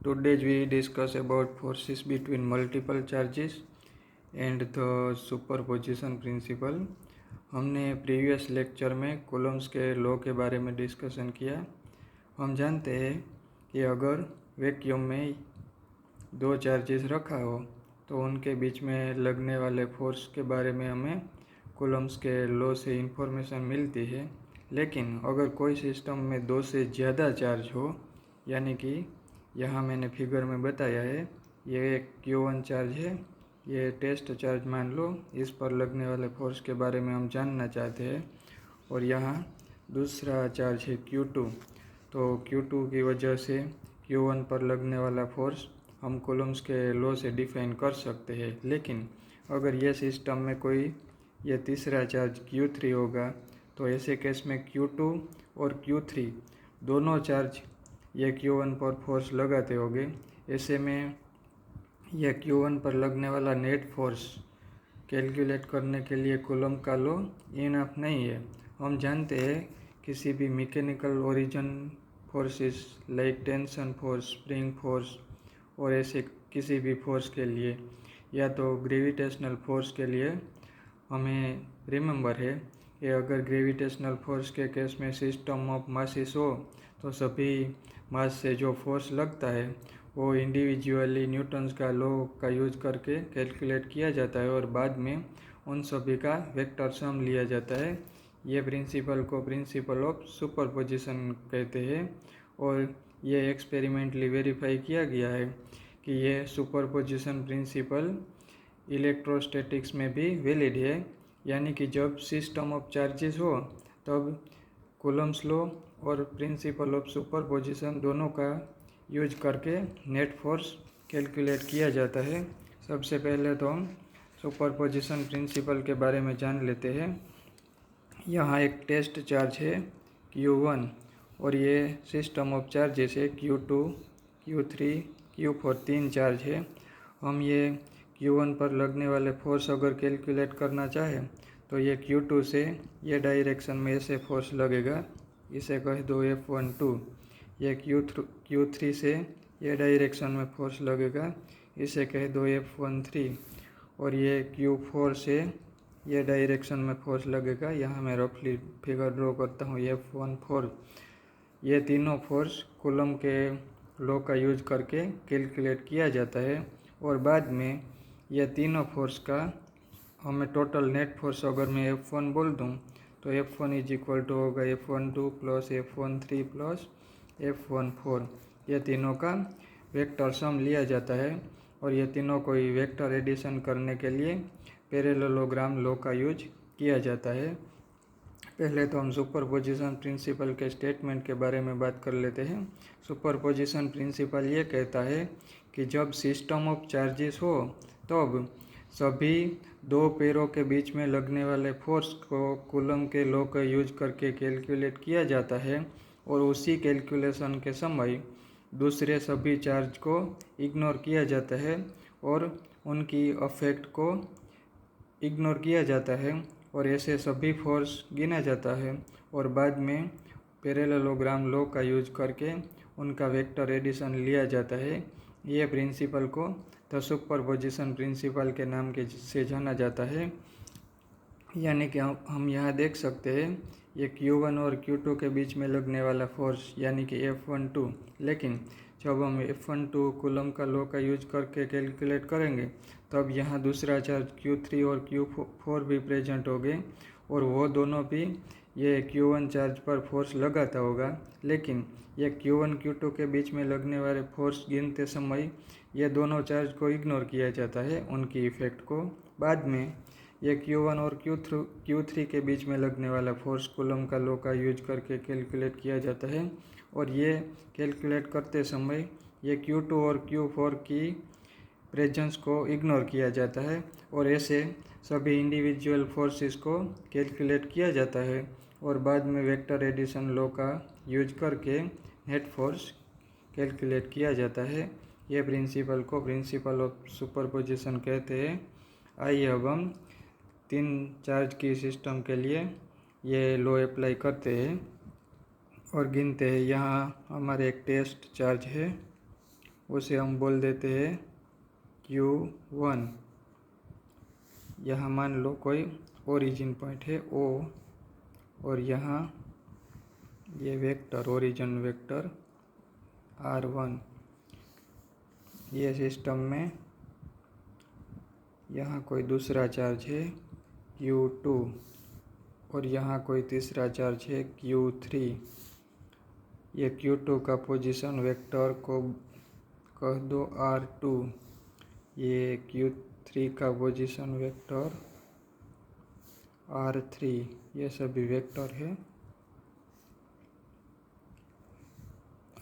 Today we discuss about forces between multiple charges and the superposition principle। हमने previous lecture में Coulomb's के law के बारे में डिस्कशन किया। हम जानते हैं कि अगर वैक्यूम में दो चार्जेस रखा हो तो उनके बीच में लगने वाले फोर्स के बारे में हमें कूलम्ब्स के लॉ से इंफॉर्मेशन मिलती है। लेकिन अगर कोई सिस्टम में दो से ज़्यादा चार्ज हो, यानी कि यहाँ मैंने फिगर में बताया है, ये एक Q1 चार्ज है, ये टेस्ट चार्ज मान लो, इस पर लगने वाले फोर्स के बारे में हम जानना चाहते हैं। और यहाँ दूसरा चार्ज है Q2, तो Q2 की वजह से Q1 पर लगने वाला फोर्स हम कूलम्ब्स के लॉ से डिफाइन कर सकते हैं। लेकिन अगर ये सिस्टम में कोई ये तीसरा चार्ज Q3 होगा तो ऐसे केस में Q2 और Q3 दोनों चार्ज ये Q1 पर फोर्स लगाते होंगे। ऐसे में यह Q1 पर लगने वाला नेट फोर्स कैलकुलेट करने के लिए कूलम्ब का लॉ इनफ नहीं है। हम जानते हैं किसी भी mechanical origin forces like tension force, spring force और ऐसे किसी भी फोर्स के लिए या तो ग्रेविटेशनल फोर्स के लिए हमें रिमेंबर है कि अगर ग्रेविटेशनल फोर्स के केस में सिस्टम ऑफ मासेस हो तो सभी मास से जो फोर्स लगता है वो इंडिविजुअली न्यूटन्स का लॉ का यूज करके कैलकुलेट किया जाता है और बाद में उन सभी का वेक्टर सम लिया जाता है। ये प्रिंसिपल को प्रिंसिपल ऑफ सुपरपोजिशन कहते हैं और ये एक्सपेरिमेंटली वेरीफाई किया गया है कि ये सुपरपोजिशन प्रिंसिपल इलेक्ट्रोस्टैटिक्स में भी वैलिड है। यानी कि जब सिस्टम ऑफ चार्जेस हो तब कूलम्ब्स लॉ और प्रिंसिपल ऑफ सुपरपोजिशन दोनों का यूज करके नेट फोर्स कैलकुलेट किया जाता है। सबसे पहले तो हम सुपरपोजिशन प्रिंसिपल के बारे में जान लेते हैं। यहाँ एक टेस्ट चार्ज है Q1 और ये सिस्टम ऑफ चार्जेस है Q2, Q3, Q4 तीन चार्ज है। हम ये Q1 पर लगने वाले फोर्स अगर कैलकुलेट करना चाहें तो ये Q2 से ये डायरेक्शन में ऐसे फोर्स लगेगा, इसे कह दो F12। ये Q3 से ये डायरेक्शन में फोर्स लगेगा, इसे कह दो F13। और ये Q4 से ये डायरेक्शन में फोर्स लगेगा, यहाँ मैं रफली फिगर ड्रॉ करता हूँ F14। ये तीनों फोर्स कूलम्ब के लॉ का यूज करके कैलकुलेट किया जाता है और बाद में ये तीनों फोर्स का हमें टोटल नेट फोर्स अगर मैं F1 बोल दूँ तो F1 इज इक्वल टू होगा F12 plus F13 plus F14। ये तीनों का वेक्टर सम लिया जाता है और ये तीनों को ही वेक्टर एडिशन करने के लिए पैरेललोग्राम लॉ का यूज किया जाता है। पहले तो हम सुपरपोजिशन प्रिंसिपल के स्टेटमेंट के बारे में बात कर लेते हैं। सुपरपोजिशन प्रिंसिपल ये कहता है कि जब सिस्टम ऑफ चार्जेस हो तब सभी दो पैरों के बीच में लगने वाले फोर्स को कूलम्ब के लॉ का यूज करके कैलकुलेट किया जाता है और उसी कैलकुलेशन के समय दूसरे सभी चार्ज को इग्नोर किया जाता है और उनकी अफेक्ट को इग्नोर किया जाता है और ऐसे सभी फोर्स गिना जाता है और बाद में पैरेललोग्राम लॉ का यूज करके उनका वेक्टर एडिशन लिया जाता है। ये प्रिंसिपल को द सुपरपोजिशन प्रिंसिपल के नाम के से जाना जाता है। यानी कि हम यहाँ देख सकते हैं ये Q1 और Q2 के बीच में लगने वाला फोर्स यानी कि F12। लेकिन जब हम F12 कूलम्ब का लॉ का यूज करके कैलकुलेट करेंगे तब यहाँ दूसरा चार्ज Q3 और Q4 भी प्रेजेंट होंगे और वो दोनों भी ये Q1 चार्ज पर फोर्स लगाता होगा। लेकिन ये Q1 Q2 के बीच में लगने वाले फोर्स गिनते समय ये दोनों चार्ज को इग्नोर किया जाता है, उनकी इफेक्ट को। बाद में ये Q1 और Q3 के बीच में लगने वाला फोर्स कूलम्ब का लॉ का यूज करके कैलकुलेट किया जाता है और ये कैलकुलेट करते समय ये Q2 और Q4 की प्रेजेंस को इग्नोर किया जाता है और ऐसे सभी इंडिविजुअल फोर्सेस को कैलकुलेट किया जाता है और बाद में वेक्टर एडिशन लॉ का यूज करके नेट फोर्स कैलकुलेट किया जाता है। ये प्रिंसिपल को प्रिंसिपल ऑफ सुपरपोजिशन कहते हैं। आइए अब हम तीन चार्ज की सिस्टम के लिए ये लॉ अप्लाई करते हैं और गिनते हैं। यहाँ हमारे एक टेस्ट चार्ज है उसे हम बोल देते हैं Q1। यहाँ मान लो कोई ओरिजिन पॉइंट है O और यहाँ ये वेक्टर ओरिजिन वेक्टर R1। ये सिस्टम में यहाँ कोई दूसरा चार्ज है Q2 और यहाँ कोई तीसरा चार्ज है Q3। ये Q2 का पोजीशन वेक्टर को कह दो R2। ये Q3 का पोजीशन वेक्टर R3। ये सभी वेक्टर है।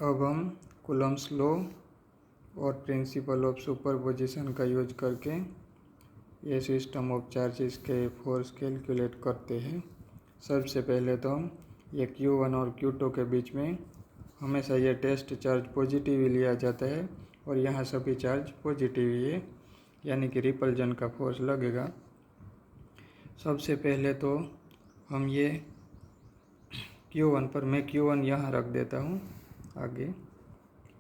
अब हम कूलम्ब्स लॉ और प्रिंसिपल ऑफ सुपरपोजिशन का यूज करके ये सिस्टम ऑफ चार्जेस के फोर्स कैलकुलेट करते हैं। सबसे पहले तो हम ये Q1 और Q2 के बीच में हमेशा ये टेस्ट चार्ज पॉजिटिव ही लिया जाता है और यहाँ सभी चार्ज पॉजिटिव ही है, यानी कि रिपल्जन का फोर्स लगेगा। सबसे पहले तो हम ये Q1 पर मैं Q1 यहाँ रख देता हूँ आगे,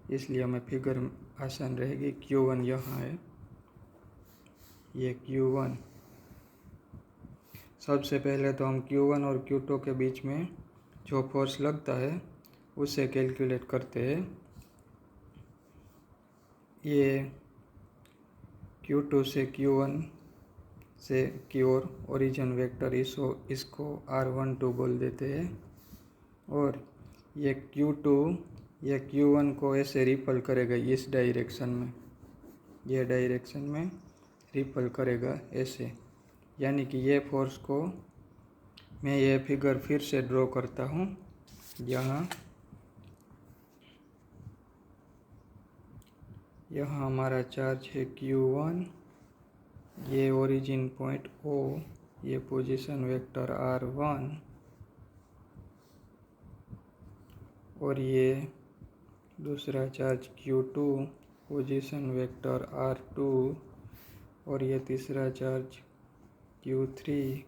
इसलिए हमें फिगर आसान रहेगी। Q1 यहाँ है, ये Q1। सबसे पहले तो हम Q1 और Q2 के बीच में जो फोर्स लगता है उसे कैलकुलेट करते हैं। ये Q2 से Q1 से की ओर ओरिजिन वेक्टर इसको R12 बोल देते हैं और ये Q2 ये Q1 को ऐसे रिपल करेगा इस डायरेक्शन में, ये डायरेक्शन में रिपल करेगा ऐसे, यानी कि ये फोर्स को मैं ये फिगर फिर से ड्रॉ करता हूँ। यहाँ हमारा चार्ज है Q1, ये ओरिजिन पॉइंट O, ये पोजीशन वेक्टर R1 और ये दूसरा charge Q2 position vector R2 और ये तीसरा चार्ज Q3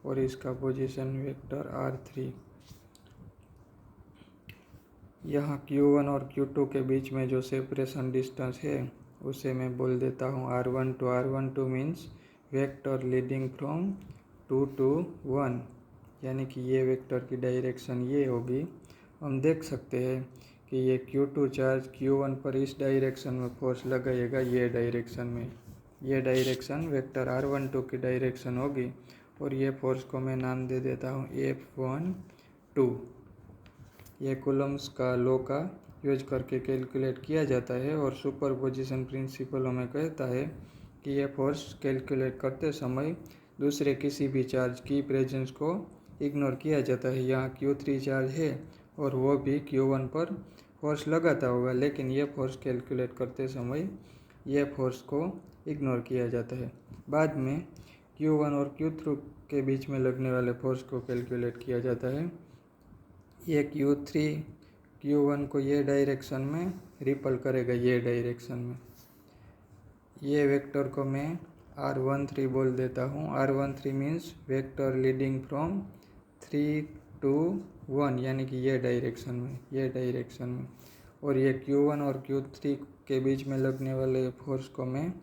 और इसका पोजीशन वेक्टर R3। यहाँ Q1 और Q2 के बीच में जो सेपरेशन डिस्टेंस है उसे मैं बोल देता हूँ R12। R12 means vector leading from 2 to 1, यानी कि ये वेक्टर की डायरेक्शन ये होगी। हम देख सकते हैं कि ये Q2 चार्ज Q1 पर इस डायरेक्शन में फोर्स लगाएगा, ये डायरेक्शन में, ये डायरेक्शन वेक्टर R12 की डायरेक्शन होगी और ये फोर्स को मैं नाम दे देता हूँ F12। ये कूलम्ब्स का लॉ का यूज करके कैलकुलेट किया जाता है और सुपरपोजिशन प्रिंसिपल हमें कहता है कि यह फोर्स कैलकुलेट करते समय दूसरे किसी भी चार्ज की प्रेजेंस को इग्नोर किया जाता है। यहाँ Q3 चार्ज है और वो भी Q1 पर फोर्स लगाता होगा, लेकिन ये फोर्स कैलकुलेट करते समय ये फोर्स को इग्नोर किया जाता है। बाद में Q1 और Q3 के बीच में लगने वाले फोर्स को कैलकुलेट किया जाता है। ये Q3 Q1 को ये डायरेक्शन में रिपल करेगा, ये डायरेक्शन में। ये वेक्टर को मैं R13 बोल देता हूँ। R13 means vector leading from 3 to 1, यानी कि ये डायरेक्शन में, ये डायरेक्शन में। और ये Q1 और Q3 के बीच में लगने वाले फोर्स को मैं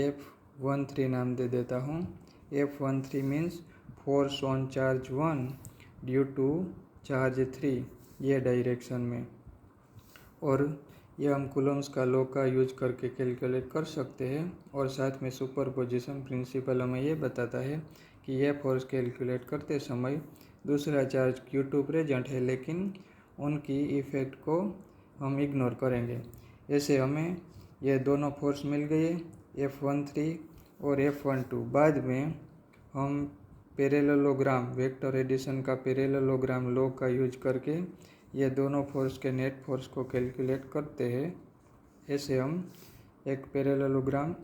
F13 नाम दे देता हूँ। F13 means force on charge 1 due to charge 3, ये डायरेक्शन में। और ये हम कूलम्ब्स का लॉ का यूज करके कैलकुलेट कर सकते हैं और साथ में सुपरपोजिशन प्रिंसिपल हमें ये बताता है कि यह फोर्स कैलकुलेट करते समय दूसरा चार्ज Q2 प्रेजेंट है, लेकिन उनकी इफ़ेक्ट को हम इग्नोर करेंगे। ऐसे हमें ये दोनों फोर्स मिल गए, F13 और F12। बाद में हम पैरेललोग्राम वेक्टर एडिशन का पैरेललोग्राम लॉ का यूज करके ये दोनों फोर्स के नेट फोर्स को कैलकुलेट करते हैं। ऐसे हम एक पैरेललोग्राम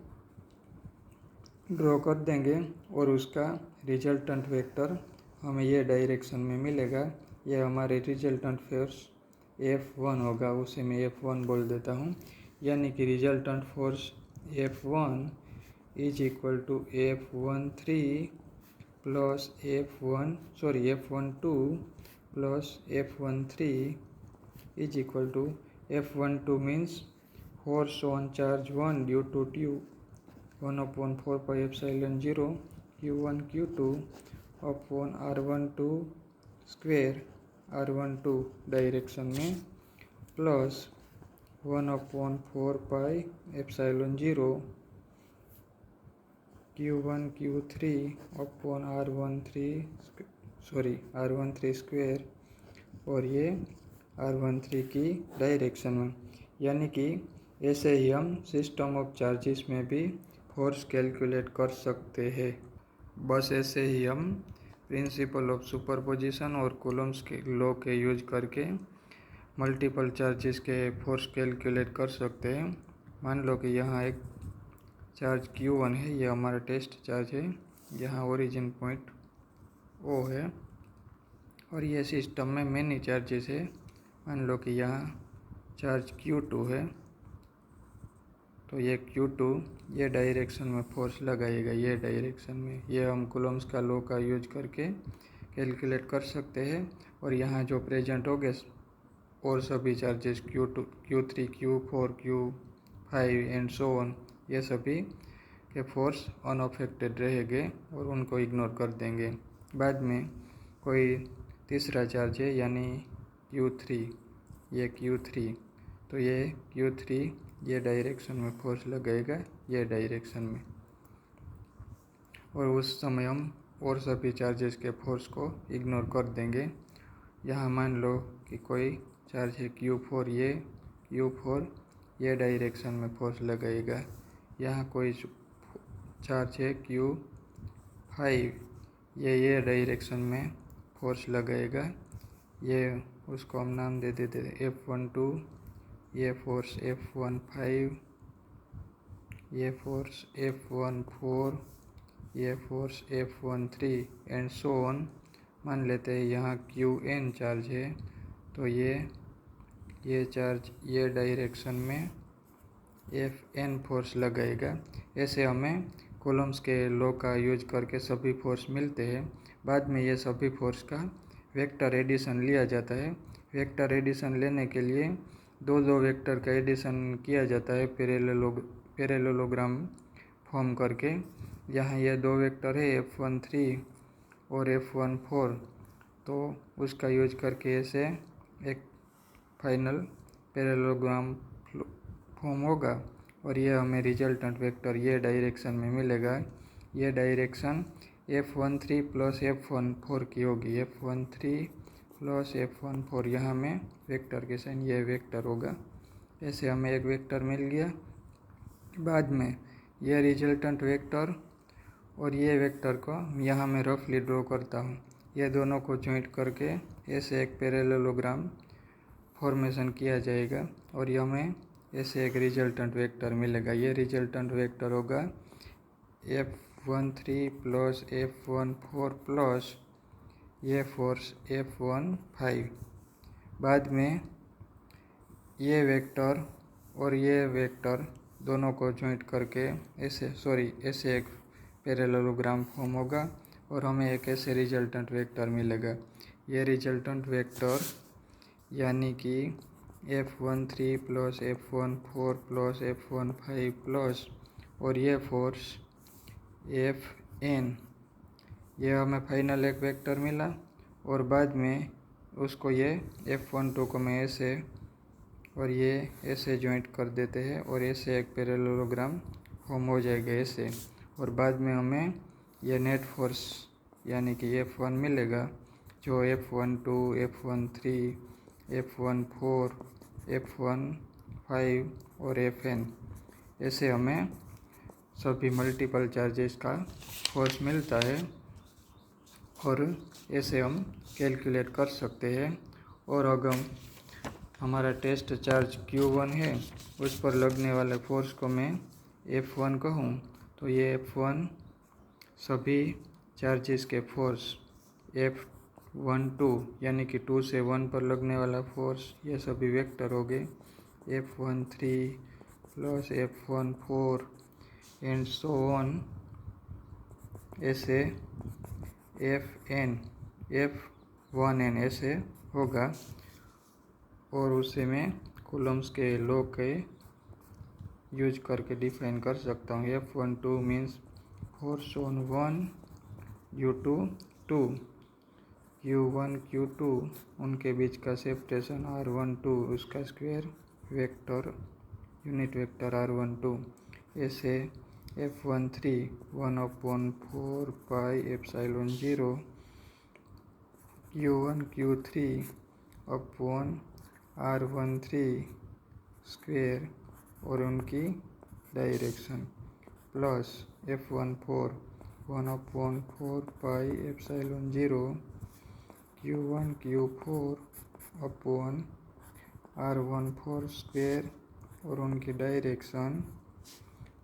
ड्रॉ कर देंगे और उसका रिजल्टेंट वेक्टर हमें ये डायरेक्शन में मिलेगा। ये हमारे रिजल्टेंट फोर्स F1 होगा, उसे मैं F1 बोल देता हूँ। यानी कि resultant force F1 is equal to F13 plus F12 plus F13 is equal to F12 means force on charge 1 due to tube 1/4 pi epsilon 0 Q1 Q2 upon R12 square R12 direction में plus 1/4 pi epsilon 0 Q1 Q3 upon R13 square और ये R13 की direction में। यानी कि ऐसे ही हम system of charges में भी फोर्स कैलकुलेट कर सकते हैं। बस ऐसे ही हम प्रिंसिपल ऑफ सुपरपोजिशन और कूलम्स के लॉ के यूज करके मल्टीपल चार्जेस के फोर्स कैलकुलेट कर सकते हैं। मान लो कि यहाँ एक चार्ज Q1 है, ये हमारा टेस्ट चार्ज है, यहाँ ओरिजिन पॉइंट O है और ये सिस्टम में मेनी चार्जेस है। मान लो कि यहाँ चार्ज Q2 है, तो ये Q2 ये डायरेक्शन में फोर्स लगाएगा, ये डायरेक्शन में। ये हम कूलम्स का लॉ का यूज करके कैलकुलेट कर सकते हैं। और यहाँ जो प्रेजेंट हो गए और सभी charges Q2 Q3 Q4 Q5 and so on, ये सभी के फोर्स अनअफेक्टेड रहेंगे और उनको इग्नोर कर देंगे। बाद में कोई तीसरा चार्ज है यानी Q3, ये Q3, तो ये Q3 ये डायरेक्शन में फोर्स लगाएगा, ये डायरेक्शन में। और उस समय हम और सभी चार्जेस के फोर्स को इग्नोर कर देंगे। यहाँ मान लो कि कोई चार्ज है Q4, ये Q4 ये डायरेक्शन में फोर्स लगाएगा। यहाँ कोई चार्ज है Q5, ये डायरेक्शन में फोर्स लगाएगा। ये उसको हम नाम दे देते हैं F12, ये फोर्स F15, ये फोर्स F14, ये force F13 and so on. मान लेते हैं यहाँ Qn चार्ज है, तो ये चार्ज ये डायरेक्शन में Fn फोर्स लगाएगा। ऐसे हमें कूलम्स के लॉ का यूज करके सभी फोर्स मिलते हैं। बाद में ये सभी फोर्स का वेक्टर एडिशन लिया जाता है। वेक्टर एडिशन लेने के लिए दो वेक्टर का एडिशन किया जाता है पैरेललोग्राम फॉर्म करके। यहाँ ये दो वेक्टर है F13 और F14, तो उसका यूज करके ऐसे एक फाइनल पैरेललोग्राम फॉर्म होगा और ये हमें रिजल्टेंट वेक्टर ये डायरेक्शन में मिलेगा। ये डायरेक्शन F13 प्लस F14 की होगी, F13 प्लस F14, यहाँ में वेक्टर के साइन ये वेक्टर होगा। ऐसे हमें एक वेक्टर मिल गया। बाद में ये रिजल्टेंट वेक्टर और ये वेक्टर को यहाँ मैं रफली ड्रॉ करता हूँ। ये दोनों को जॉइंट करके ऐसे एक पैरेललोग्राम फॉर्मेशन किया जाएगा और ये हमें ऐसे एक रिजल्टेंट वेक्टर मिलेगा। ये रिजल्टेंट वेक्टर होगा F13 प्लस F14 प्लस ये फोर्स F15। बाद में ये वेक्टर और ये वेक्टर दोनों को जॉइंट करके ऐसे एक पैरेललोग्राम फॉर्म होगा और हमें एक ऐसे रिजल्टेंट वेक्टर मिलेगा। ये रिजल्टेंट वेक्टर यानी कि F13 plus F14 plus F15 plus और ये फोर्स Fn, ये हमें फाइनल एक वेक्टर मिला। और बाद में उसको ये F12 को मैं ऐसे और ये ऐसे जॉइंट कर देते हैं और ऐसे एक पैरेललोग्राम फॉर्म हो जाएगा ऐसे। और बाद में हमें ये नेट फोर्स यानी कि F1 मिलेगा, जो F12 F13 F14 F15 और Fn, ऐसे हमें सभी मल्टीपल चार्जेस का फोर्स मिलता है और ऐसे हम कैलकुलेट कर सकते हैं। और अगर हमारा टेस्ट चार्ज Q1 है, उस पर लगने वाले फोर्स को मैं F1 कहूँ, तो ये F1 सभी चार्जेस के फोर्स F12 यानी कि 2 से 1 पर लगने वाला फोर्स, ये सभी वेक्टर हो गए F13 plus F14 and so on. ऐसे F1n ऐसे होगा और उसे मैं कॉलम्स के लॉ के यूज करके डिफाइन कर सकता हूँ। F12 means force on 1, U2 2, Q1 Q2 उनके बीच का सेपरेशन R12 उसका square vector unit vector R12। ऐसे F13 1/4 पाई epsilon 0 Q1 Q3 upon R13 square और उनकी डायरेक्शन प्लस F14 1/4 पाई epsilon 0 Q1 Q4 upon R14 square और उनकी डायरेक्शन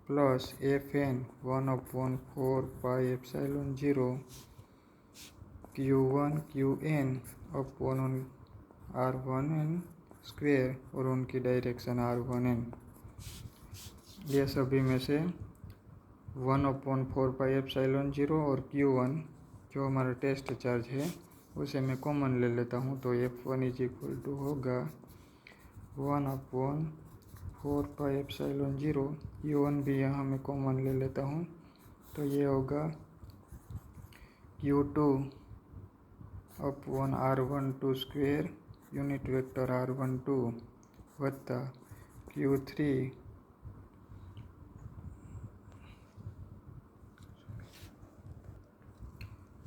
प्लस Fn 1/4 पाई epsilon 0 Q1 Qn upon R1n square और उनकी direction R1n। ये सभी में से 1/4 पाई एप्सिलॉन 0 और Q1 जो हमारा टेस्ट चार्ज है उसे मैं कॉमन ले लेता हूँ, तो F1 इज इक्वल टू होगा 1/4 पाई एप्सिलॉन 0। U1 भी यहाँ मैं कॉमन ले लेता हूँ, तो ये होगा Q2 upon R12 square unit vector R12 वत्ता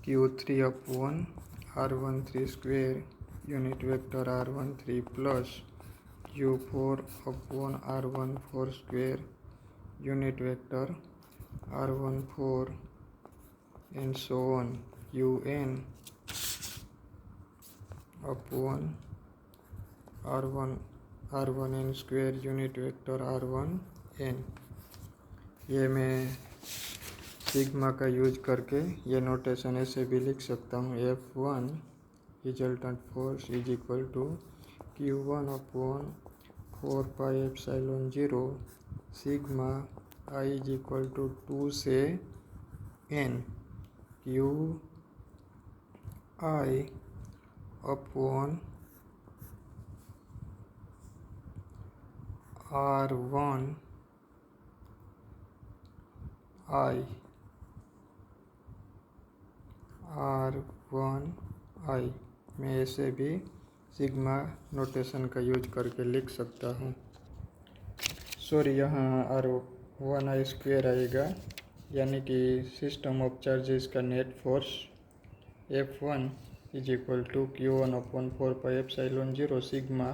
Q3 upon R13 square unit vector R13 plus Q4 upon R14 square unit vector R14 and so on Qn upon R1n square unit vector R1n। ये मैं sigma का use करके ये notation ऐसे भी लिख सकता हूँ। F1 resultant force is equal to Q1 upon 4 pi epsilon 0 sigma I is equal to 2 से n Q I upon R1 I मैं ऐसे भी सिग्मा नोटेशन का यूज करके लिख सकता हूँ। सॉरी, यहाँ R1I स्क्वायर आएगा, यानी कि सिस्टम ऑफ चार्जेस का net force F1 is equal to Q1 upon 4 pi epsilon 0 sigma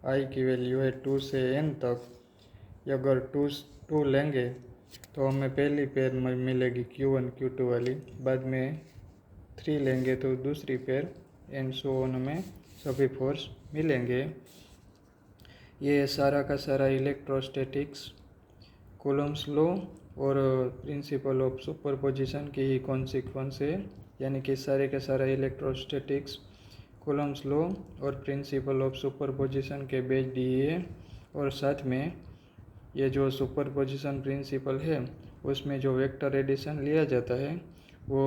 I की वैल्यू है 2 से n तक। अगर 2 लेंगे तो हमें पहली पेयर में मिलेगी Q1 Q2 वाली, बाद में 3 लेंगे तो दूसरी पेयर एंड सो ऑन में सभी फोर्स मिलेंगे। ये सारा का सारा इलेक्ट्रोस्टैटिक्स कूलम्ब्स लॉ और प्रिंसिपल ऑफ सुपरपोजिशन की ही कॉन्सिक्वेंस है, यानी कि सारे के सारा इलेक्ट्रोस्टैटिक्स कूलम्ब्स लॉ और प्रिंसिपल ऑफ सुपरपोजिशन के बेस्ड ही है। और साथ में ये जो सुपरपोजिशन प्रिंसिपल है उसमें जो वेक्टर एडिशन लिया जाता है वो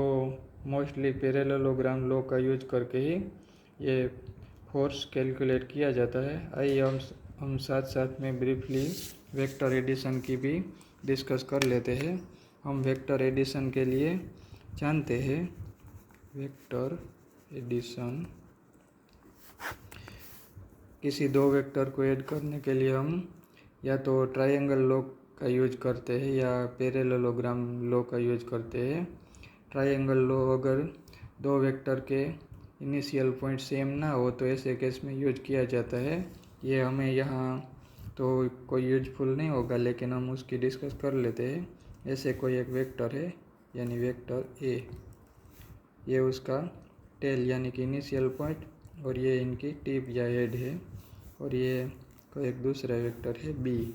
मोस्टली पैरेललोग्राम लॉ का यूज करके ही ये फोर्स कैलकुलेट किया जाता है। आइए हम साथ साथ में ब्रीफली वेक्टर एडिशन की भी डिस्कस कर लेते हैं। हम वेक्टर एडिशन के लिए जानते हैं वेक्टर एडिशन किसी दो वेक्टर को ऐड करने के लिए हम या तो ट्रायंगल लॉ का यूज करते हैं या पैरेललोग्राम लॉ का यूज करते हैं। ट्रायंगल लॉ अगर दो वेक्टर के इनिशियल पॉइंट सेम ना हो तो ऐसे केस में यूज किया जाता है। ये हमें यहाँ तो कोई यूजफुल नहीं होगा, लेकिन हम उसकी डिस्कस कर लेते हैं। ऐसे कोई एक वेक्टर है, यानी वेक्टर ए, ये उसका टेल यानी कि इनिशियल पॉइंट और ये इनकी टिप या हेड है, और ये कोई एक दूसरा वेक्टर है बी,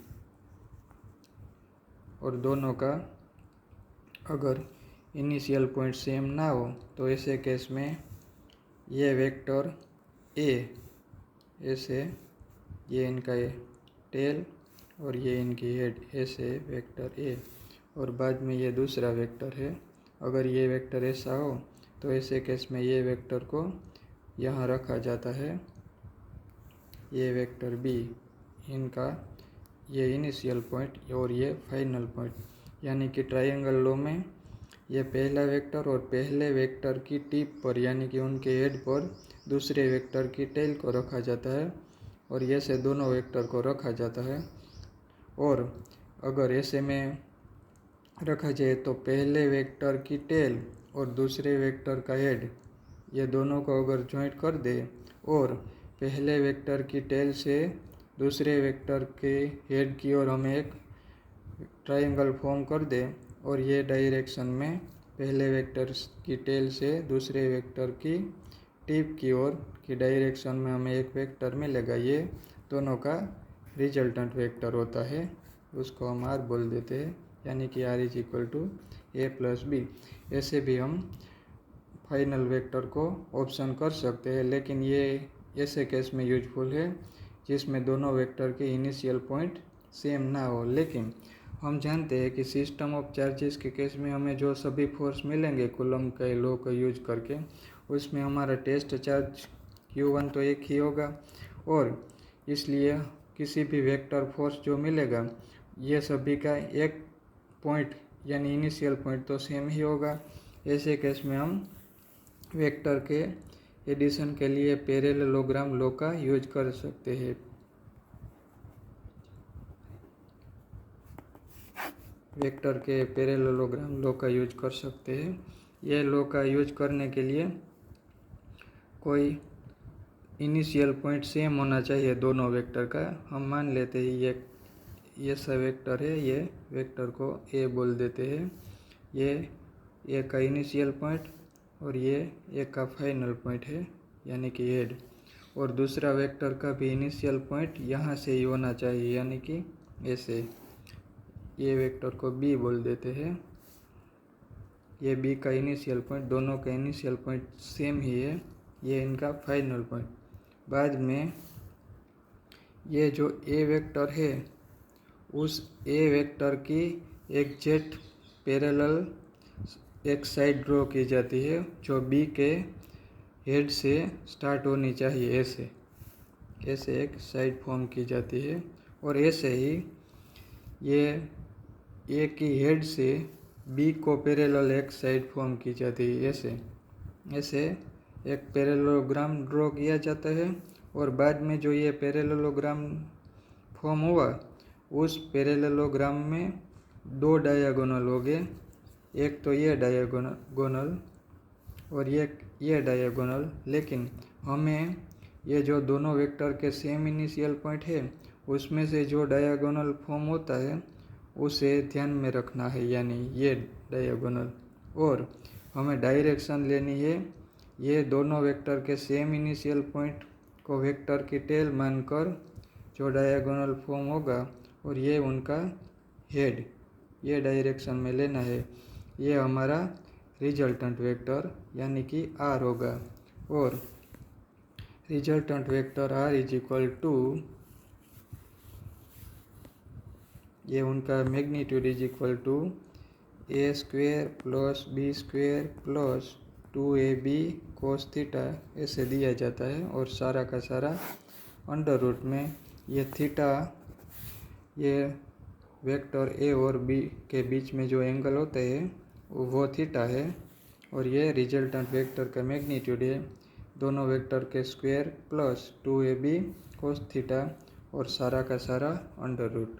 और दोनों का अगर इनिशियल पॉइंट सेम ना हो तो ऐसे केस में ये वेक्टर ए, ऐसे ये इनका टेल और ये इनकी हेड, ऐसे वेक्टर ए, और बाद में ये दूसरा वेक्टर है। अगर ये वेक्टर ऐसा हो तो ऐसे केस में ये वेक्टर को यहाँ रखा जाता है, ये वेक्टर बी, इनका ये इनिशियल पॉइंट और ये फाइनल पॉइंट, यानी कि ट्रायंगल लो में ये पहला वेक्टर और पहले वेक्टर की टिप पर यानी कि उनके हेड पर दूसरे वेक्टर की टेल को रखा जाता है और ये से दोनों वेक्टर को रखा जाता है। और अगर ऐसे में रखा जाए तो पहले वेक्टर की टेल और दूसरे वेक्टर का हेड ये दोनों को अगर ज्वाइंट कर दे और पहले वेक्टर की टेल से दूसरे वेक्टर के हेड की ओर हमें एक ट्रायंगल फॉर्म कर दे और ये डायरेक्शन में पहले वेक्टर की टेल से दूसरे वेक्टर की टिप की ओर की डायरेक्शन में हमें एक वेक्टर मिलेगा। ये दोनों का रिजल्टेंट वेक्टर होता है, उसको हम आर बोल देते हैं, यानी कि R is equal to A plus B. ऐसे भी हम फाइनल वेक्टर को ऑप्शन कर सकते हैं, लेकिन ये ऐसे केस में यूजफुल है जिसमें दोनों वेक्टर के इनिशियल पॉइंट सेम ना हो। लेकिन हम जानते हैं कि सिस्टम ऑफ चार्जेस के केस में हमें जो सभी फोर्स मिलेंगे कूलम के लॉ को यूज करके, उसमें हमारा टेस्ट चार्ज Q1 तो एक ही होगा और इसलिए किसी भी वेक्टर फोर्स जो मिलेगा ये सभी का एक पॉइंट यानी इनिशियल पॉइंट तो सेम ही होगा। ऐसे केस में हम वेक्टर के एडिशन के लिए पैरेललोग्राम लॉ का यूज कर सकते हैं। वेक्टर के पैरेललोग्राम लॉ का यूज कर सकते हैं। यह लॉ का यूज करने के लिए कोई इनिशियल पॉइंट सेम होना चाहिए दोनों वेक्टर का। हम मान लेते हैं ये सा वेक्टर है, ये वेक्टर को ए बोल देते हैं। ये ए का इनिशियल पॉइंट और ये ए का फाइनल पॉइंट है यानी कि हेड, और दूसरा वेक्टर का भी इनिशियल पॉइंट यहाँ से ही होना चाहिए यानी कि ऐसे। ये वेक्टर को बी बोल देते हैं। ये बी का इनिशियल पॉइंट, दोनों का इनिशियल पॉइंट सेम ही है, ये इनका फाइनल पॉइंट। बाद में ये जो ए वेक्टर है उस ए वेक्टर की एग्जैक्ट पैरेलल एक साइड ड्रॉ की जाती है जो बी के हेड से स्टार्ट होनी चाहिए। ऐसे एक साइड फॉर्म की जाती है और ऐसे ही ये ए की हेड से बी को पैरेलल एक साइड फॉर्म की जाती है। ऐसे एक पैरेललोग्राम ड्रॉ किया जाता है और बाद में जो ये पैरेललोग्राम फॉर्म हुआ उस पैरेललोग्राम में दो डायगोनल हो गए, एक तो ये डायगोनल और ये डायगोनल। लेकिन हमें ये जो दोनों वेक्टर के सेम इनिशियल पॉइंट है उसमें से जो डायगोनल फॉर्म होता है उसे ध्यान में रखना है, यानी ये डायगोनल। और हमें डायरेक्शन लेनी है, ये दोनों वेक्टर के सेम इनिशियल पॉइंट को वेक्टर की टेल मानकर जो डायगोनल फॉर्म होगा और ये उनका हेड, ये डायरेक्शन में लेना है। ये हमारा रिजल्टेंट वेक्टर यानी कि आर होगा और resultant vector R is equal to, ये उनका magnitude is equal to A square plus B square plus 2ab cos theta ऐसे दिया जाता है। और सारा का सारा अंडर रूट में ये थीटा, ये वेक्टर ए और बी के बीच में जो एंगल होता है वो थीटा है और ये रिजल्टेंट वेक्टर का मैग्नीट्यूड है, दोनों वेक्टर के square plus 2ab cos theta और सारा का सारा अंडर रूट।